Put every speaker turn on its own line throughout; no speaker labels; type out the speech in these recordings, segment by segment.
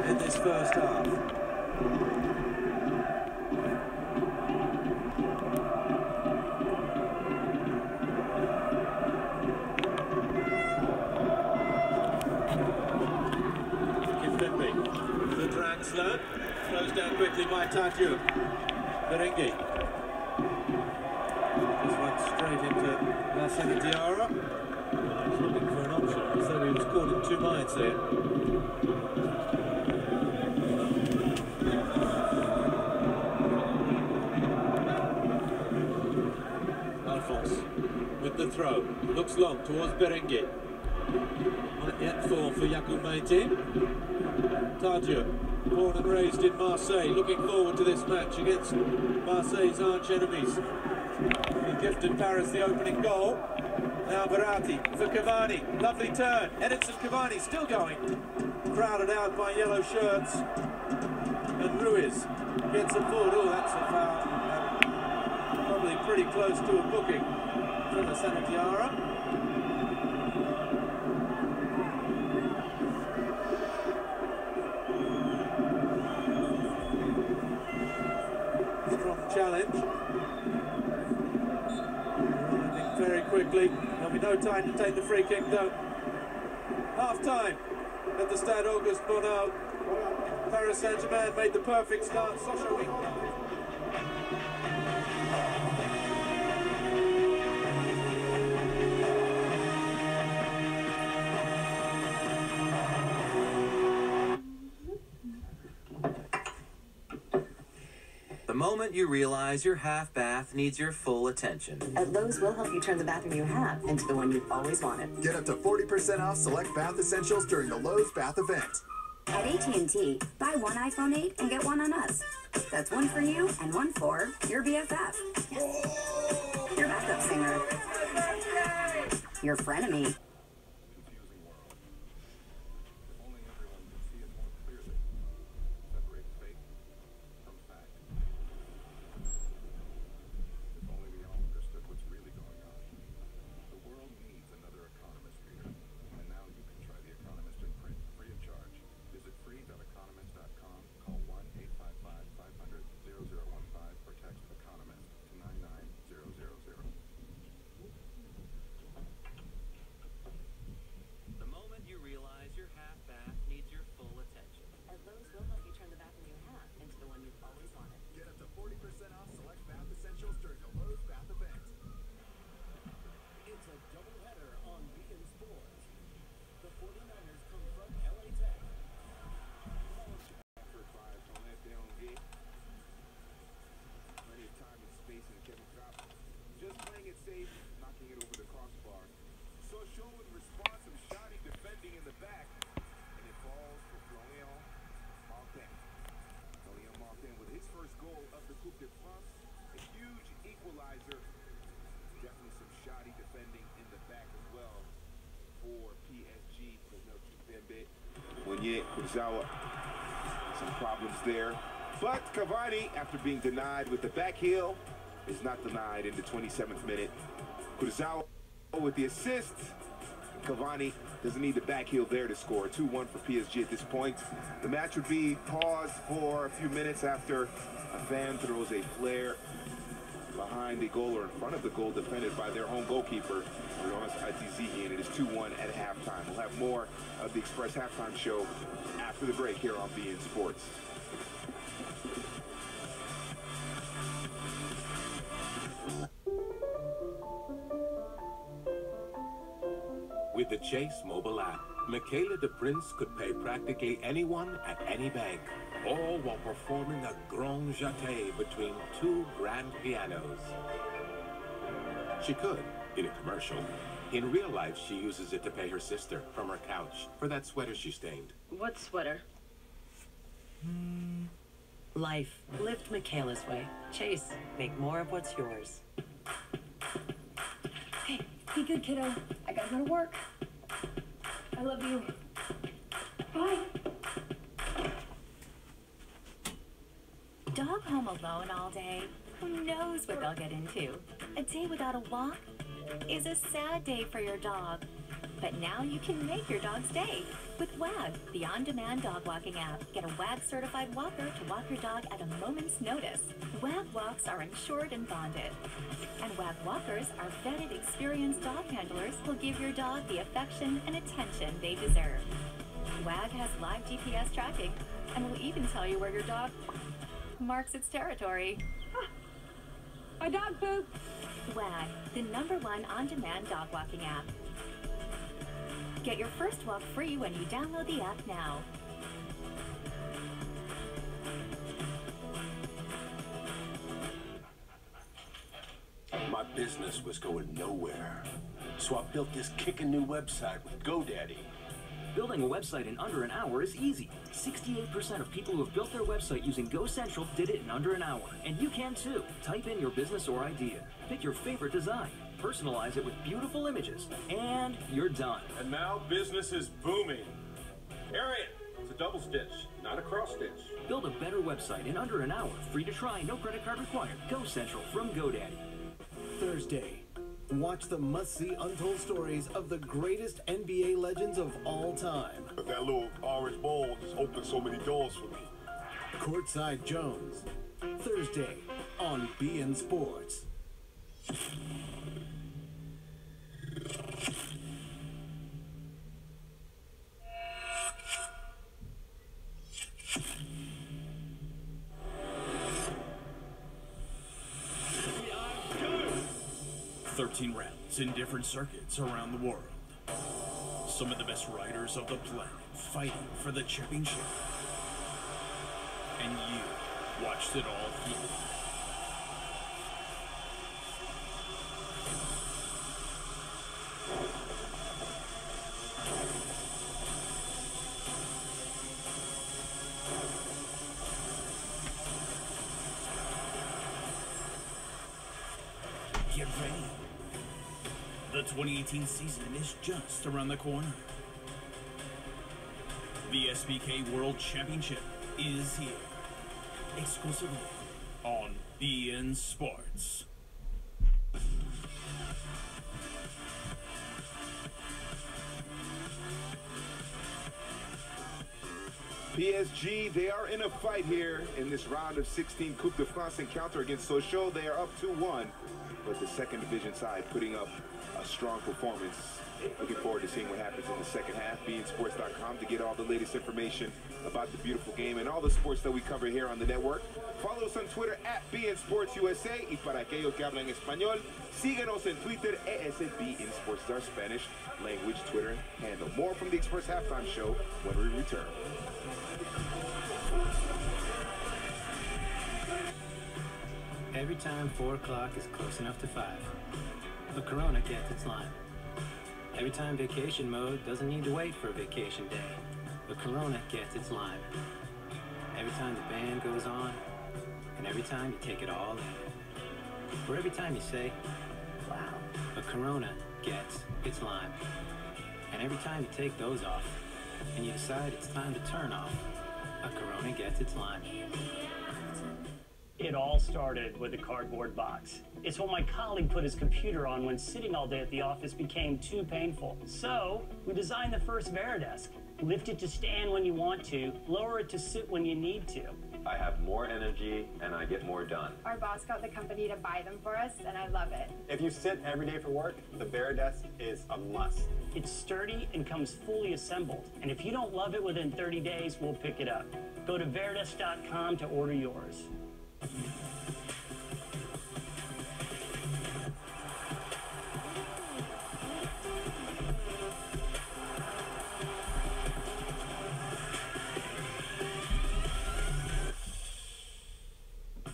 in this first half. The Draxler, closed down quickly by Tadju. Berengi. This one straight into Lassana Diarra. He's looking for an option, as though he was caught in two minds there. Alphonse with the throw. Looks long towards Berengi. Not yet for Yacoub Meite. Tadju, born and raised in Marseille, looking forward to this match against Marseille's arch enemies. He gifted Paris the opening goal. Now Verratti for Cavani. Lovely turn. Edinson Cavani still going. Crowded out by yellow shirts. And Ruiz gets it forward. Oh, that's a foul. Probably pretty close to a booking from the Lassana Diarra. Challenge. Running very quickly. There'll be no time to take the free kick though. Half time at the Stade Auguste Bonal. Paris Saint-Germain made the perfect start. Sochaux.
The moment you realize your half bath needs your full attention.
At Lowe's, we'll help you turn the bathroom you have into the one you've always wanted.
Get up to 40% off select bath essentials during the Lowe's Bath event.
At AT&T, buy one iPhone 8 and get one on us. That's one for you and one for your BFF. Your backup singer. Your frenemy.
Sochaux in response, some shoddy defending in the back, and it falls for Florian Martin. Florian Martin with his first goal of the Coupe de France, a huge equalizer. Definitely some shoddy defending in the back as well for PSG. Kurzawa, some problems there. But Cavani, after being denied with the back heel, is not denied in the 27th minute. Kurzawa with the assist. Cavani doesn't need the back heel there to score. 2-1 for PSG at this point. The match would be paused for a few minutes after a fan throws a flare behind the goal or in front of the goal defended by their home goalkeeper, Jonas Atizihi, and it is 2-1 at halftime. We'll have more of the Express Halftime Show after the break here on beIN Sports.
With the Chase mobile app, Michaela de Prince could pay practically anyone at any bank, all while performing a grand jeté between two grand pianos. She could, in a commercial. In real life, she uses it to pay her sister from her couch for that sweater she stained.
What sweater?
Life. Lived Michaela's way. Chase. Make more of what's yours.
Hey, be good, kiddo. I gotta go to work. I love you. Bye.
Dog home alone all day? Who knows what they'll get into? A day without a walk is a sad day for your dog.
But now you can make your dog's day with WAG, the on-demand dog walking app. Get a WAG-certified walker to walk your dog at a moment's notice. WAG walks are insured and bonded. And WAG walkers are vetted, experienced dog handlers who'll give your dog the affection and attention they deserve. WAG has live GPS tracking and will even tell you where your dog marks its territory.
My dog poop.
WAG, the #1 on-demand dog walking app. Get your first walk free when you download the app now.
My business was going nowhere, so I built this kicking new website with GoDaddy.
Building a website in under an hour is easy. 68% of people who have built their website using GoCentral did it in under an hour. And you can too. Type in your business or idea. Pick your favorite design. Personalize it with beautiful images. And you're done.
And now business is booming. Harriet, it's a double stitch, not a cross stitch.
Build a better website in under an hour. Free to try, no credit card required. GoCentral from GoDaddy.
Thursday. Watch the must-see untold stories of the greatest NBA legends of all time.
But that little orange ball just opened so many doors for me.
Courtside Jones. Thursday on beIN Sports.
Rounds in different circuits around the world. Some of the best riders of the planet fighting for the championship. And you watched it all here. Get ready. The 2018 season is just around the corner. The SBK World Championship is here, exclusively on beIN Sports.
PSG, they are in a fight here in this round of 16 Coupe de France encounter against Sochaux. They are up 2-1, but the second division side putting up a strong performance. Looking forward to seeing what happens in the second half. beINSports.com to get all the latest information about the beautiful game and all the sports that we cover here on the network. Follow us on Twitter at beINSportsUSA. Y para aquellos que hablan español, síguenos en Twitter. beIN Sports is our Spanish language Twitter handle. More from the Express Halftime Show when we return.
Every time 4 o'clock is close enough to 5, the Corona gets its lime. Every time vacation mode doesn't need to wait for a vacation day, the Corona gets its lime. Every time the band goes on, and every time you take it all in. Or every time you say, wow, the Corona gets its lime. And every time you take those off, and you decide it's time to turn off, a Corona gets its lime.
It all started with a cardboard box. It's what my colleague put his computer on when sitting all day at the office became too painful. So we designed the first Veridesk. Lift it to stand when you want to, lower it to sit when you need to.
I have more energy and I get more done.
Our boss got the company to buy them for us, and I love it.
If you sit every day for work, the Veridesk is a must.
It's sturdy and comes fully assembled. And if you don't love it within 30 days, we'll pick it up. Go to Veridesk.com to order yours.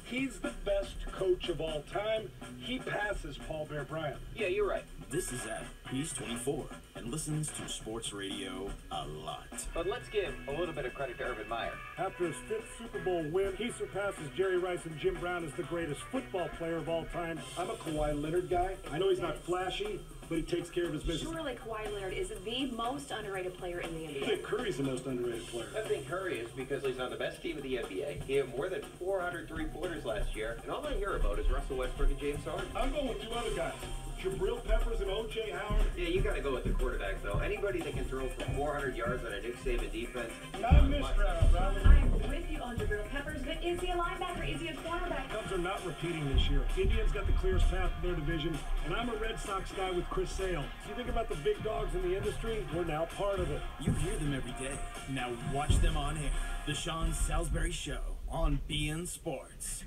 He's the best coach of all time. He passes Paul Bear Bryant.
Yeah, you're right. This is Adam. He's 24 and listens to sports radio a lot.
But let's give a little bit of credit to Urban Meyer.
After his 5th Super Bowl win, he surpasses Jerry Rice and Jim Brown as the greatest football player of all time. I'm a Kawhi Leonard guy. I know he's not flashy, but he takes care of his business.
Surely Kawhi Leonard is the most underrated player in the NBA.
I think Curry's the most underrated player.
I think Curry is because he's on the best team in the NBA. He had more than 400 three-pointers last year, and all I hear about is Russell Westbrook and James Harden.
I'm going with 2 other guys. Jabril Peppers and O.J. Howard.
Yeah, you got to go with the quarterback, though. Anybody that can throw for 400 yards on a Nick Saban defense.
Not this round, brother.
I'm with you on Jabril Peppers, but is he a linebacker? Is he a cornerback?
Cubs are not repeating this year. Indians got the clearest path in their division, and I'm a Red Sox guy with Chris Sale. So you think about the big dogs in the industry, we're now part of it.
You hear them every day. Now watch them on air. The Sean Salisbury Show on beIN Sports.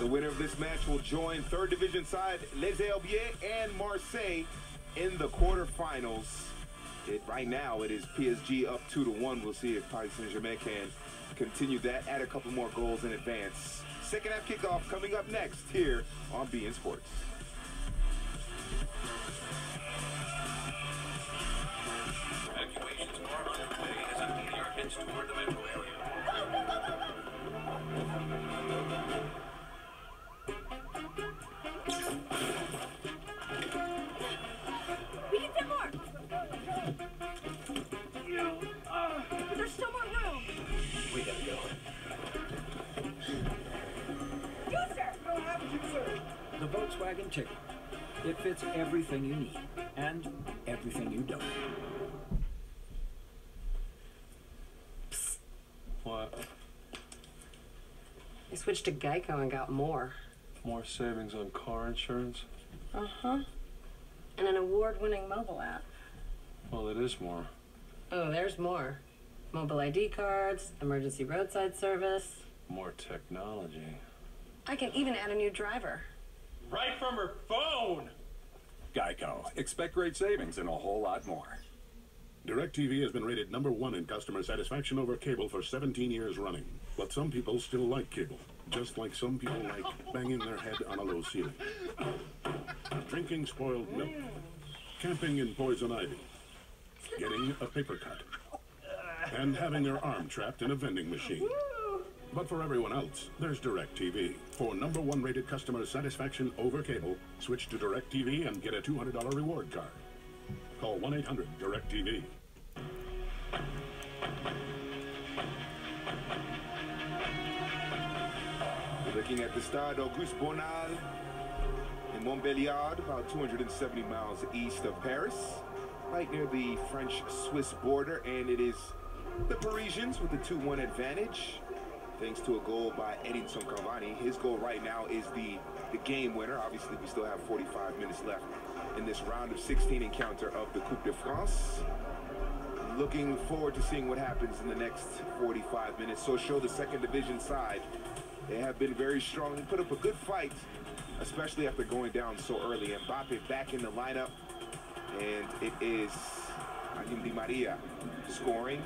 The winner of this match will join third division side Les Herbiers and Marseille in the quarterfinals. Right now it is PSG up 2-1. We'll see if Paris Saint-Germain can continue that, add a couple more goals in advance. Second half kickoff coming up next here on beIN Sports.
Evacuations are underway as a dealer heads toward the metro area.
We can fit more. There's still more room.
We got to go.
Juicer!
The Volkswagen Ticket. It fits everything you need and everything you don't.
Psst. What? I switched to Geico and got more.
More savings on car insurance?
Uh-huh. And an award-winning mobile app.
Well, it is more.
Oh, there's more. Mobile ID cards, emergency roadside service.
More technology.
I can even add a new driver.
Right from her phone!
Geico. Expect great savings and a whole lot more.
DirecTV has been rated #1 in customer satisfaction over cable for 17 years running. But some people still like cable. Just like some people like banging their head on a low ceiling. Drinking spoiled milk. Camping in poison ivy. Getting a paper cut. And having their arm trapped in a vending machine. But for everyone else, there's DirecTV. For #1 rated customer satisfaction over cable, switch to DirecTV and get a $200 reward card. Call 1-800-DirecTV.
We're looking at the Stade Auguste Bonal in Montbéliard, about 270 miles east of Paris, right near the French-Swiss border, and it is the Parisians with the 2-1 advantage, thanks to a goal by Edinson Cavani. His goal right now is the game winner. Obviously, we still have 45 minutes left in this round of 16 encounter of the Coupe de France. Looking forward to seeing what happens in the next 45 minutes. Sochaux, the second division side, they have been very strong and put up a good fight, especially after going down so early. Mbappe back in the lineup, and it is Di Maria scoring.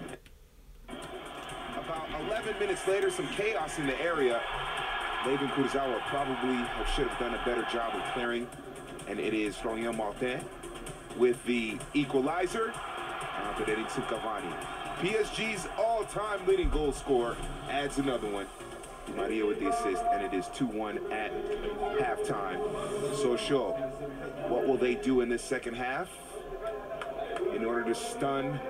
About 11 minutes later, some chaos in the area. Levin Kurzawa probably should have done a better job of clearing, and it is Florian Martin with the equalizer, but Edinson Cavani, PSG's all-time leading goal scorer, adds another one. Di Maria with the assist, and it is 2-1 at halftime. Sochaux, what will they do in this second half in order to stun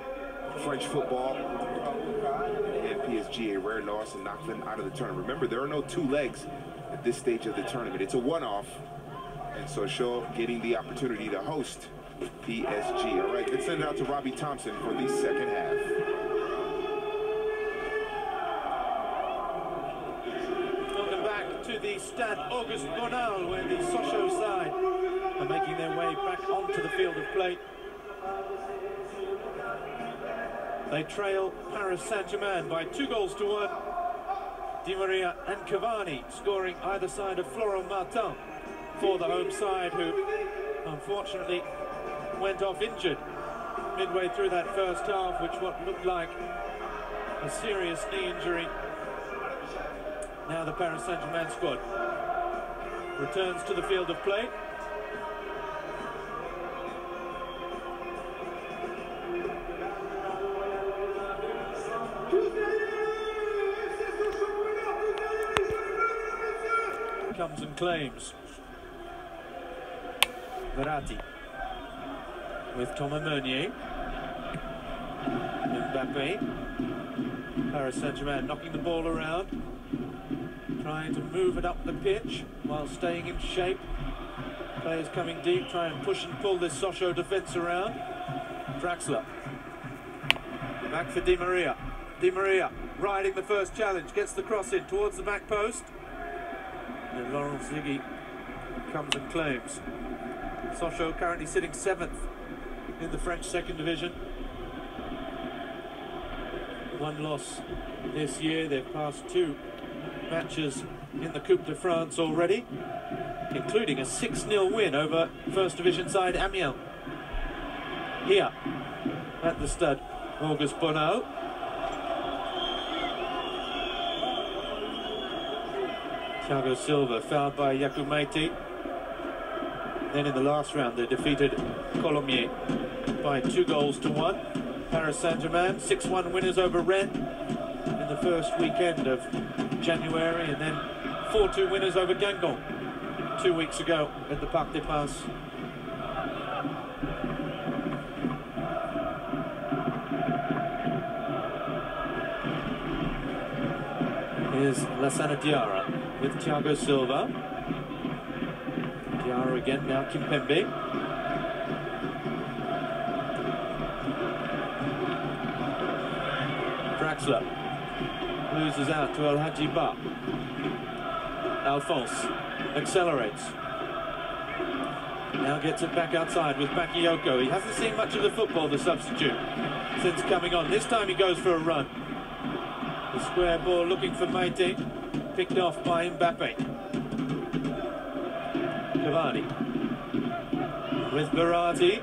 French football and PSG, a rare loss, and knock them out of the tournament? Remember, there are no two legs at this stage of the tournament. It's a one-off, and Sochaux getting the opportunity to host PSG. All right, let's send it out to Robbie Thompson for the second half.
To the Stade Auguste Bonal, where the Sochaux side are making their way back onto the field of play. They trail Paris Saint-Germain by 2-1. Di Maria and Cavani scoring either side of Florent Martin for the home side, who unfortunately went off injured midway through that first half, which what looked like a serious knee injury. Now the Paris Saint-Germain squad returns to the field of play. Comes and claims. Verratti with Thomas Meunier. Mbappe. Paris Saint-Germain knocking the ball around, trying to move it up the pitch while staying in shape. Players coming deep, try and push and pull this Sochaux defence around. Draxler. Back for Di Maria. Di Maria riding the first challenge, gets the cross in towards the back post. And Laurent Ziggy comes and claims. Sochaux currently sitting 7th in the French second division. One loss this year. They've passed 2 matches in the Coupe de France already, including a 6-0 win over first division side Amiens. Here at the Stade Auguste Bonneau. Thiago Silva fouled by Yacoub Meïté. Then in the last round they defeated Colomiers by 2-1. Paris Saint-Germain 6-1 winners over Rennes in the first weekend of January, and then 4-2 winners over Guingamp 2 weeks ago at the Parc des Princes. Here's Lassana Diarra with Thiago Silva. Diarra again, now Kimpembe. Draxler loses out to El Hadji Ba. Alphonse accelerates. Now gets it back outside with Bakayoko. He hasn't seen much of the football, the substitute, since coming on. This time he goes for a run. The square ball looking for Meïté, picked off by Mbappe. Cavani with Berardi.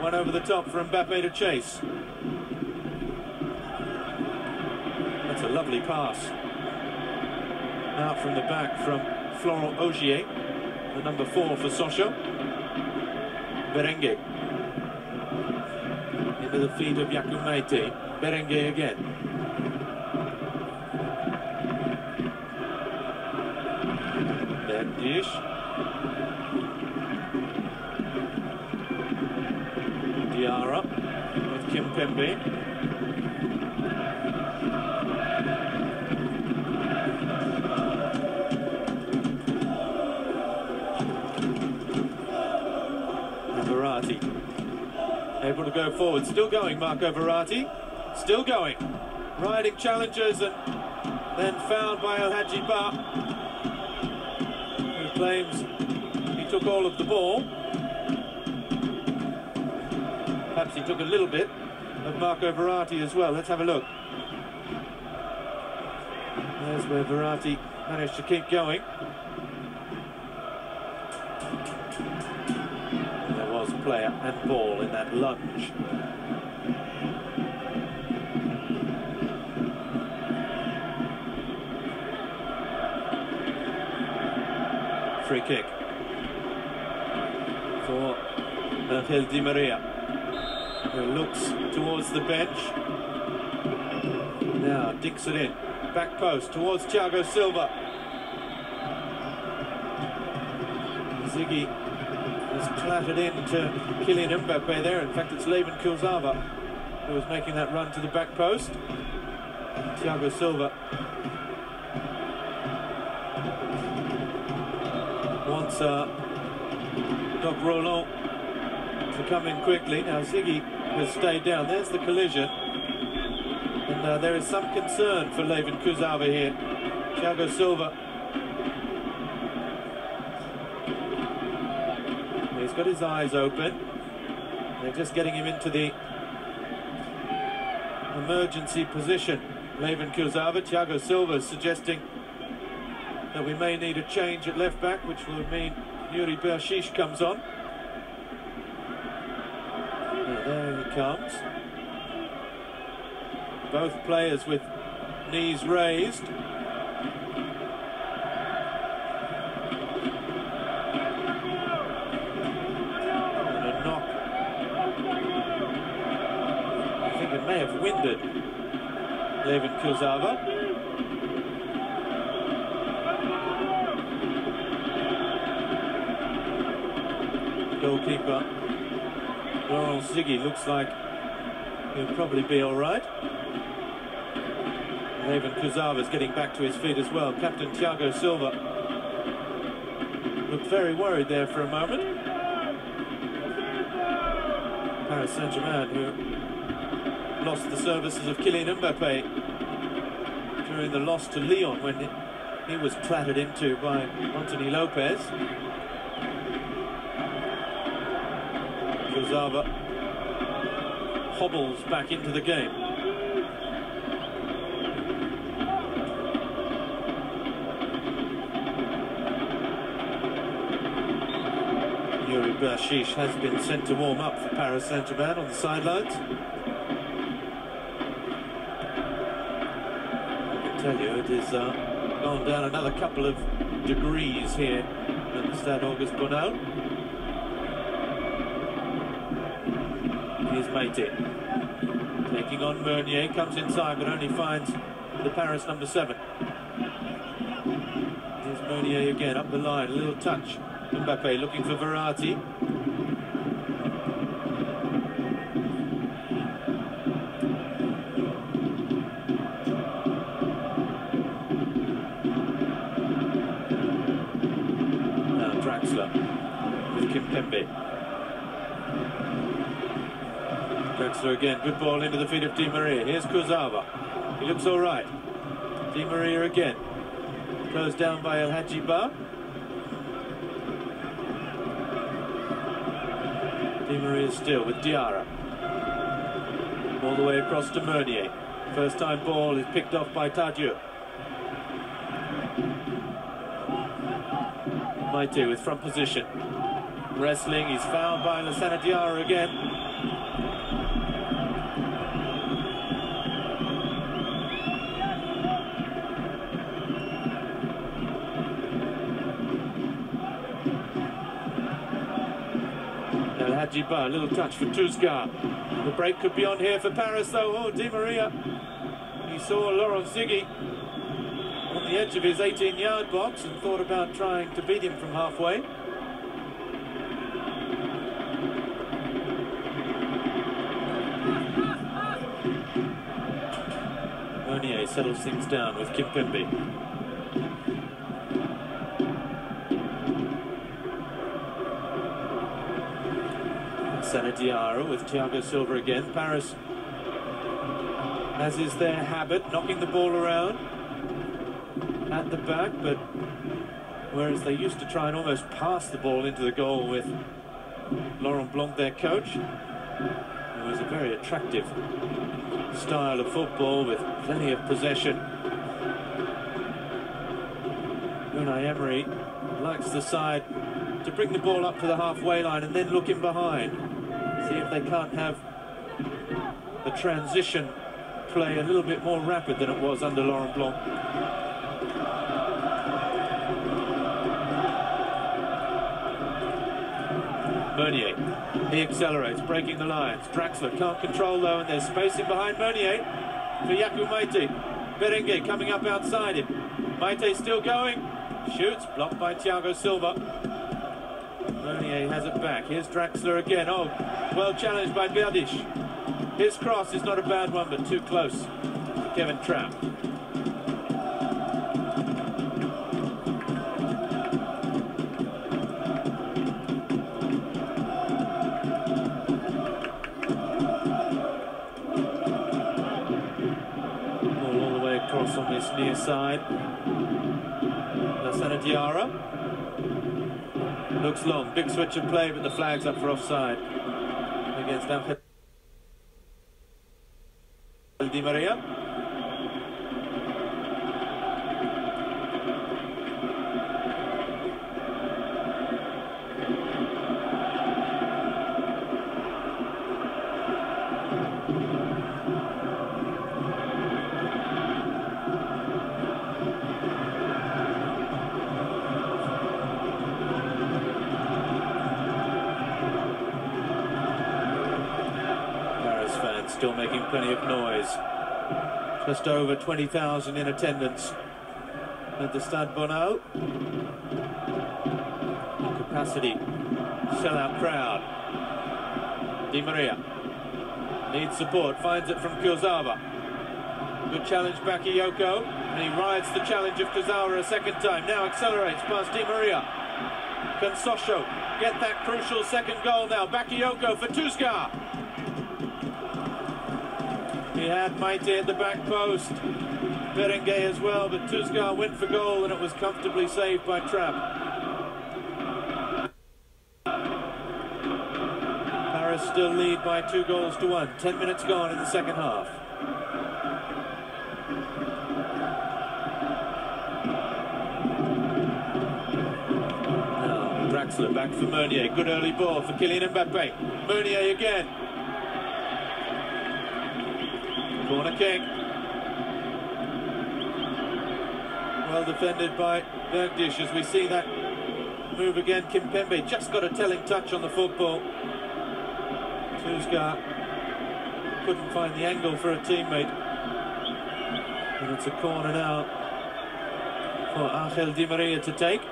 One over the top for Mbappe to chase. That's a lovely pass. Out from the back from Florent Ogier, the number 4 for Sochaux. Berenguer. Into the feet of Yacoub Meïté. Berenguer again. Berdish. Diarra with Kimpembe. Verratti able to go forward, still going. Marco Verratti still going, riding challengers, and then fouled by El Hadji Ba, who claims he took all of the ball. Perhaps he took a little bit of Marco Verratti as well. Let's have a look. There's where Verratti managed to keep going. Player and ball in that lunge. Free kick for Angel Di Maria, who looks towards the bench. Now dinks it in, back post towards Thiago Silva. Ziggy has clattered into Kylian Mbappe there. In fact, it's Leven Kurzawa who was making that run to the back post. Thiago Silva wants Doc Roland to come in quickly. Now Ziggy has stayed down. There's the collision. And there is some concern for Leven Kurzawa here. Thiago Silva, he's got his eyes open. They're just getting him into the emergency position. Leven Kurzawa. Thiago Silva is suggesting that we may need a change at left back, which will mean Yuri Bershish comes on. Yeah, there he comes. Both players with knees raised. May have winded Leven Kurzawa. Goalkeeper Laurent Ziggy looks like He'll probably be all right. Raven Kurzawa's getting back to his feet as well. Captain Thiago Silva looked very worried there for a moment. Paris Saint-Germain, who lost the services of Kylian Mbappe during the loss to Lyon when he was clattered into by Anthony Lopez. Kurzawa hobbles back into the game. Yuri Bershish has been sent to warm up for Paris Saint-Germain on the sidelines. I can tell you it has gone down another couple of degrees here at the Stade Auguste Bonneau. Here's Maite taking on Meunier, comes inside but only finds the Paris number 7. Here's Meunier again up the line, a little touch. Mbappe looking for Verratti. Now Draxler with Kimpembe. Draxler again, good ball into the feet of Di Maria. Here's Kurzawa. He looks all right. Di Maria again. Closed down by El Hadji Ba. Di Maria still with Diarra. All the way across to Meunier. First time ball is picked off by Tadieu. Maite with front position. Wrestling, he's fouled by Lassana Diarra again. Hadjiba, a little touch for Tuzga. The break could be on here for Paris though. Oh, Di Maria. He saw Laurent Ziggy on the edge of his 18-yard box and thought about trying to beat him from halfway. Meunier settles things down with Kimpembe. Lassana Diarra with Thiago Silva again. Paris, as is their habit, knocking the ball around at the back, but whereas they used to try and almost pass the ball into the goal with Laurent Blanc, their coach, it was a very attractive style of football with plenty of possession. Unai Emery likes the side to bring the ball up to the halfway line and then look in behind. See if they can't have the transition play a little bit more rapid than it was under Laurent Blanc. Meunier, he accelerates, breaking the lines. Draxler can't control though, and there's space in behind Meunier for Yakou Maite. Berenguer coming up outside him. Maite still going, shoots, blocked by Thiago Silva. Meunier has it back. Here's Draxler again. Oh, well challenged by Berdish. His cross is not a bad one, but too close to Kevin Trapp. Ball all the way across on this near side. Lassana Diarra. Looks long, big switch of play, but the flag's up for offside against Angel Di Maria. Still making plenty of noise. Just over 20,000 in attendance at the Stade Bonneau. Capacity, sellout crowd. Di Maria. Needs support, finds it from Kurzawa. Good challenge, Bakayoko, and he rides the challenge of Kurzawa a second time. Now accelerates past Di Maria. Can Sochaux get that crucial second goal now? Bakayoko for Tuzga. He had Maite at the back post. Berenguer as well, but Tuzga went for goal and it was comfortably saved by Trapp. Paris still lead by 2-1. 10 minutes gone in the second half. Now Draxler back for Meunier. Good early ball for Kylian Mbappe. Meunier again. Corner kick. Well defended by Bergdish as we see that move again. Kimpembe just got a telling touch on the football. Tuzga couldn't find the angle for a teammate. And it's a corner now for Angel Di Maria to take.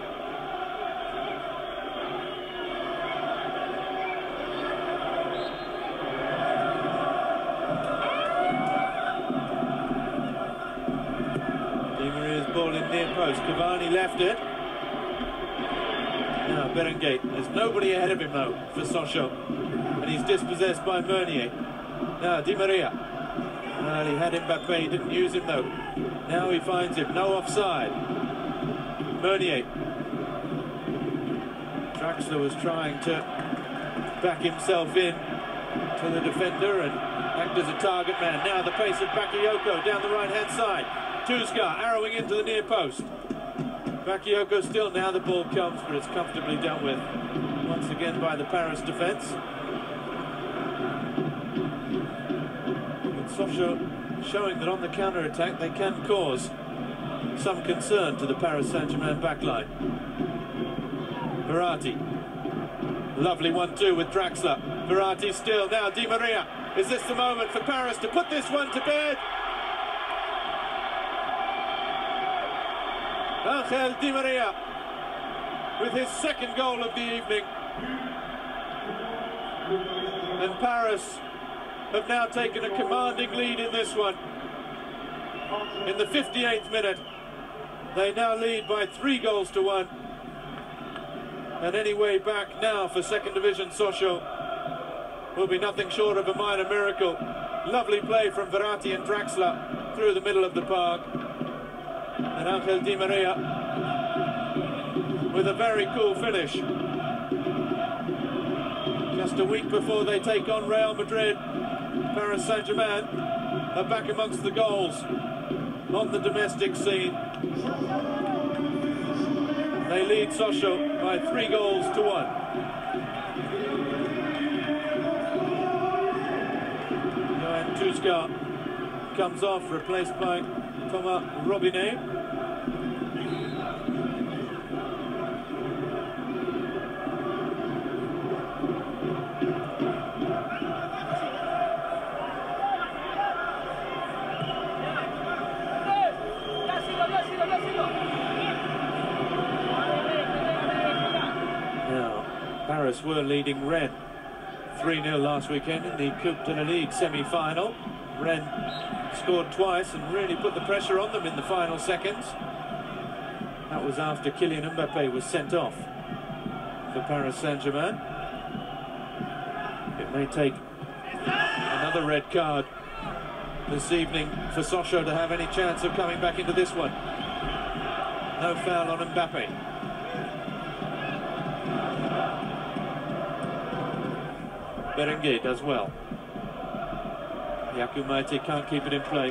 Ball in near post. Cavani left it. Now Berenguer. There's nobody ahead of him though for Sochaux. And he's dispossessed by Meunier. Now Di Maria. Well, he had Mbappe, he didn't use him though. Now he finds him. No offside. Meunier. Draxler was trying to back himself in to the defender and act as a target man. Now the pace of Bakayoko down the right hand side. Tuzga arrowing into the near post. Bakayoko still, now the ball comes, but it's comfortably dealt with once again by the Paris defence. Sochaux showing that on the counter-attack they can cause some concern to the Paris Saint-Germain backline. Verratti. Lovely 1-2 with Draxler. Verratti still, now Di Maria. Is this the moment for Paris to put this one to bed? Angel Di Maria with his second goal of the evening. And Paris have now taken a commanding lead in this one. In the 58th minute, they now lead by 3-1. And any way back now for second division Sochaux will be nothing short of a minor miracle. Lovely play from Verratti and Draxler through the middle of the park. And Angel Di Maria with a very cool finish. Just a week before they take on Real Madrid, Paris Saint-Germain are back amongst the goals on the domestic scene. They lead Sochaux by 3-1. Johan Tuzga comes off, replaced by Thomas Robinet. Now, Paris were leading Rennes 3-0 last weekend in the Coupe de la Ligue semi-final. Rennes scored twice and really put the pressure on them in the final seconds. That was after Kylian Mbappe was sent off for Paris Saint-Germain. It may take another red card this evening for Sochaux to have any chance of coming back into this one. No foul on Mbappe. Berenguer does well. Yakou Maite can't keep it in play.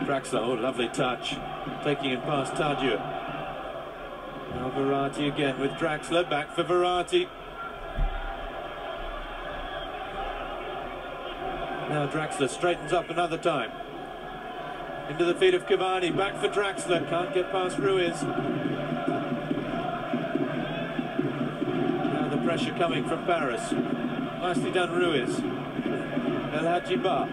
Draxler, oh, lovely touch. Taking it past Tardieu. Now Verratti again with Draxler, back for Verratti. Now Draxler straightens up another time. Into the feet of Cavani, back for Draxler, can't get past Ruiz. Now the pressure coming from Paris. Nicely done, Ruiz. El Hadjiba.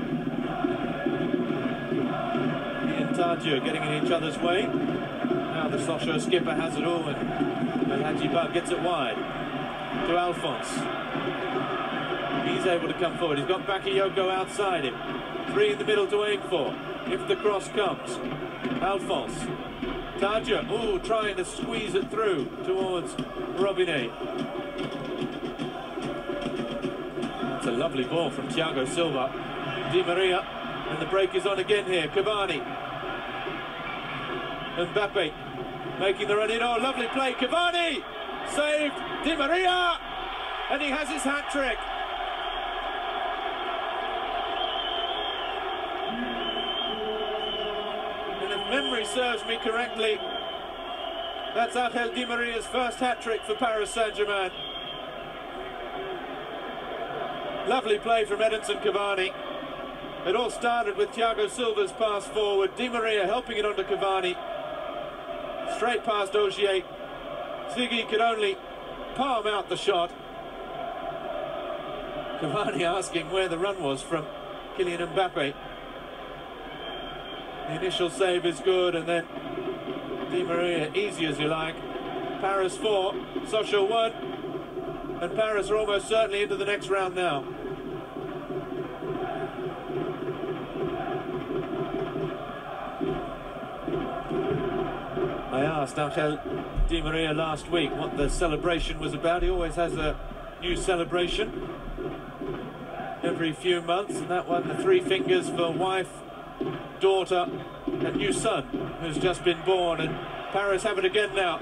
He and Tadio getting in each other's way. Now the Sochaux skipper has it all, and El Hadjiba gets it wide to Alphonse. He's able to come forward. He's got Bakayoko outside him. 3 in the middle to aim for if the cross comes. Alphonse. Tadio, ooh, trying to squeeze it through towards Robinet. That's a lovely ball from Thiago Silva. Di Maria, and the break is on again here. Cavani. Mbappe making the run in. Oh, lovely play. Cavani saved. Di Maria, and he has his hat-trick. And if memory serves me correctly, that's Angel Di Maria's first hat-trick for Paris Saint-Germain. Lovely play from Edinson Cavani. It all started with Thiago Silva's pass forward. Di Maria helping it onto Cavani. Straight past Ogier. Ziggy could only palm out the shot. Cavani asking where the run was from Kylian Mbappe. The initial save is good, and then Di Maria, easy as you like. Paris 4, Sochaux 1, and Paris are almost certainly into the next round now. I asked Angel Di Maria last week what the celebration was about. He always has a new celebration every few months, and that one, the 3 fingers for wife, daughter and new son who's just been born. And Paris have it again now.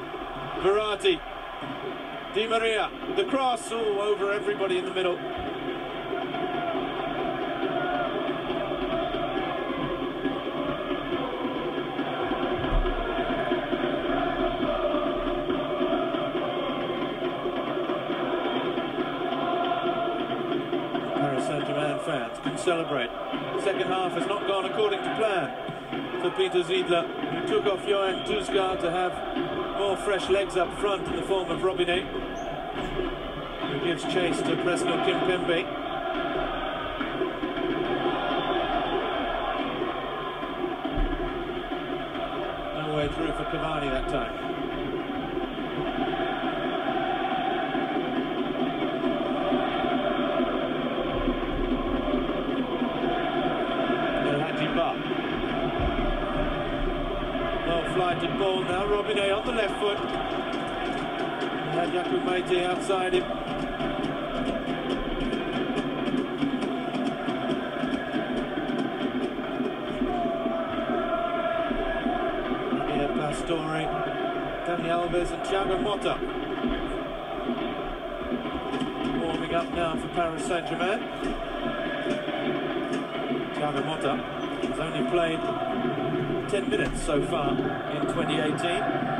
Verratti, Di Maria, the cross, all over everybody in the middle. Saint-Germain fans can celebrate. The second half has not gone according to plan for Peter Ziedler, who took off Johan Tusgaard to have more fresh legs up front in the form of Robinet, who gives chase to Presnel Kimpembe. No way through for Cavani that time. Well-flighted ball now. Robinet on the left foot. And Yacoub Maite outside him. Here Pastore, Dani Alves and Thiago Motta. Warming up now for Paris Saint-Germain. Thiago Motta has only played 10 minutes so far in 2018.